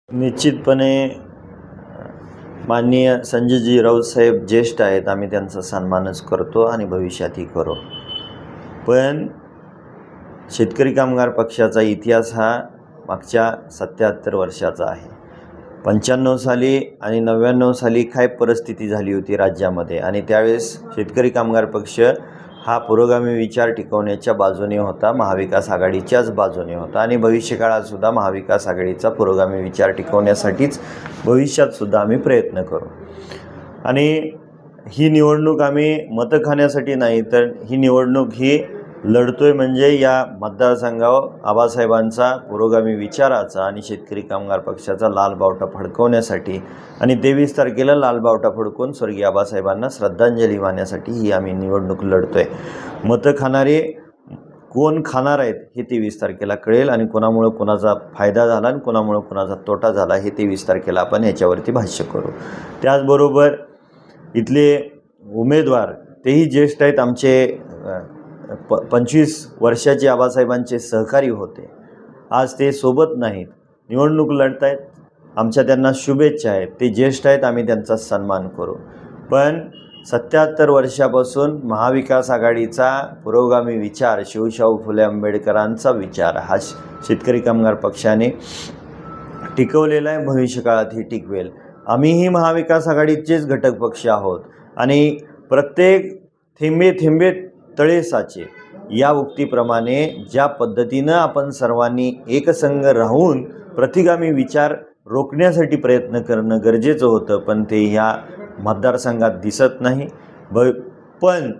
निश्चितपणे माननीय संजयजी राऊत साहेब ज्येष्ठ आहेत, आम्ही त्यांचा सन्मानच करतो आणि भविष्यातही करू. पण शेतकरी कामगार पक्षाचा इतिहास हा मागच्या 77 वर्षाचा आहे. 95 साली आणि 99 साली काय परिस्थिती झाली होती राज्यामध्ये, आणि त्यावेळेस शेतकरी कामगार पक्ष हा पुरोगामी विचार टिकवण्याच्या बाजूने होता, महाविकास आघाडीच्याच बाजूने होता आणि भविष्यकाळातसुद्धा महाविकास आघाडीचा पुरोगामी विचार टिकवण्यासाठीच भविष्यातसुद्धा आम्ही प्रयत्न करू. आणि ही निवडणूक आम्ही मतं खाण्यासाठी नाही, तर ही निवडणूक ही लढतोय म्हणजे या मतदारसंघावर आबासाहेबांचा पुरोगामी विचाराचा आणि शेतकरी कामगार पक्षाचा लाल बावटा फडकवण्यासाठी, आणि 23 तारखेला लाल बावटा फडकवून स्वर्गीय आबासाहेबांना श्रद्धांजली वाहण्यासाठी ही आम्ही निवडणूक लढतोय. मतं खाणारे कोण खाणार आहेत हे 23 तारखेला कळेल, आणि कोणामुळे कोणाचा फायदा झाला आणि कोणामुळे कोणाचा तोटा झाला हे 23 तारखेला आपण याच्यावरती भाष्य करू. त्याचबरोबर इथले उमेदवार तेही ज्येष्ठ आहेत, आमचे 25 वर्षाचे आबासाहेबांचे सहकारी होते. आज ते सोबत नाहीत, निवडणूक लढत आहेत. आमच्या त्यांना शुभेच्छा आहेत. ते ज्येष्ठ आहेत, आम्ही त्यांचा सन्मान करू. पण 77 वर्षापासून महाविकास आघाडीचा पुरोगामी विचार, शिवशाहू फुले आंबेडकरांचा विचार हा शेतकरी कामगार पक्षाने टिकवलेला आहे, भविष्यकाळातही टिकवेल. आम्हीही महाविकास आघाडीचेच घटक पक्ष आहोत आणि प्रत्येक थेंबे थेंबे तळे साचे या उक्तीप्रमाणे ज्या पद्धतीनं आपण सर्वांनी एकसंघ राहून प्रतिगामी विचार रोखण्यासाठी प्रयत्न करणं गरजेचं होतं, पण ते ह्या मतदारसंघात दिसत नाही. पण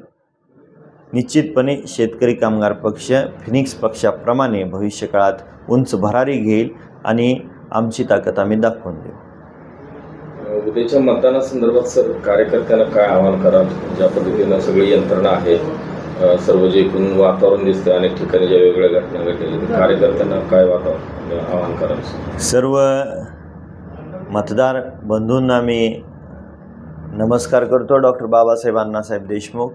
निश्चितपणे शेतकरी कामगार पक्ष फिनिक्स पक्षाप्रमाणे भविष्यकाळात उंच भरारी घेईल आणि आमची ताकद आम्ही दाखवून देऊ. उद्याच्या मतदानासंदर्भात सर कार्यकर्त्यांना काय आवाहन कराल? ज्या पद्धतीनं सगळी यंत्रणा आहे, सर्व जे एकूण वातावरण दिसतं, अनेक ठिकाणी ज्या वेगवेगळ्या घटना घडलेल्या, कार्यकर्त्यांना काय आवाहन कराल? सर्व मतदार बंधूंना मी नमस्कार करतो. डॉक्टर बाबासाहेब अण्णासाहेब देशमुख,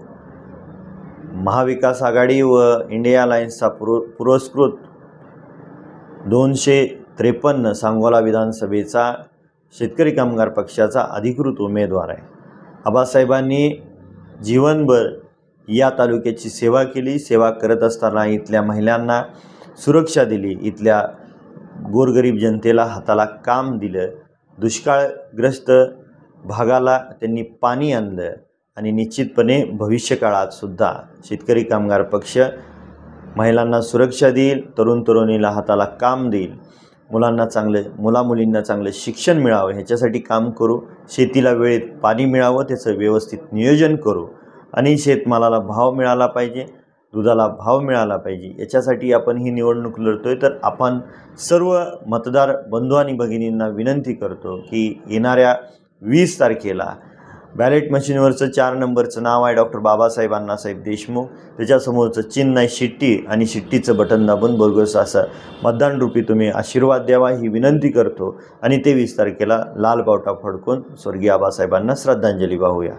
महाविकास आघाडी व इंडिया अलायन्सचा पुरस्कृत 253 सांगोला विधानसभेचा शेतकरी कामगार पक्षाचा अधिकृत उमेदवार आहे. आबासाहेबांनी जीवनभर या तालुक्याची सेवा केली. सेवा करत असताना इथल्या महिलांना सुरक्षा दिली, इथल्या गोरगरीब जनतेला हाताला काम दिलं, दुष्काळग्रस्त भागाला त्यांनी पाणी आणलं, आणि निश्चितपणे भविष्यकाळातसुद्धा शेतकरी कामगार पक्ष महिलांना सुरक्षा देईल, तरुण तरुणीला हाताला काम देईल, मुलामुलींना चांगलं शिक्षण मिळावं ह्याच्यासाठी काम करू, शेतीला वेळेत पाणी मिळावं त्याचं व्यवस्थित नियोजन करू, आणि शेतमालाला भाव मिळाला पाहिजे, दुधाला भाव मिळाला पाहिजे, याच्यासाठी आपण ही निवडणूक लढतोय. तर आपण सर्व मतदार बंधू आणि भगिनींना विनंती करतो की येणाऱ्या 20 तारखेला बॅलेट मशीनवरचं 4 नंबरचं नाव आहे डॉक्टर बाबासाहेब अण्णासाहेब देशमुख, त्याच्यासमोरचं चिन्ह आहे शिट्टी, आणि शिट्टीचं बटन दाबून बोगस असं मतदान रूपी तुम्ही आशीर्वाद द्यावा ही विनंती करतो. आणि 23 तारखेला लाल बावटा फडकून स्वर्गीय आबासाहेबांना श्रद्धांजली वाहूया.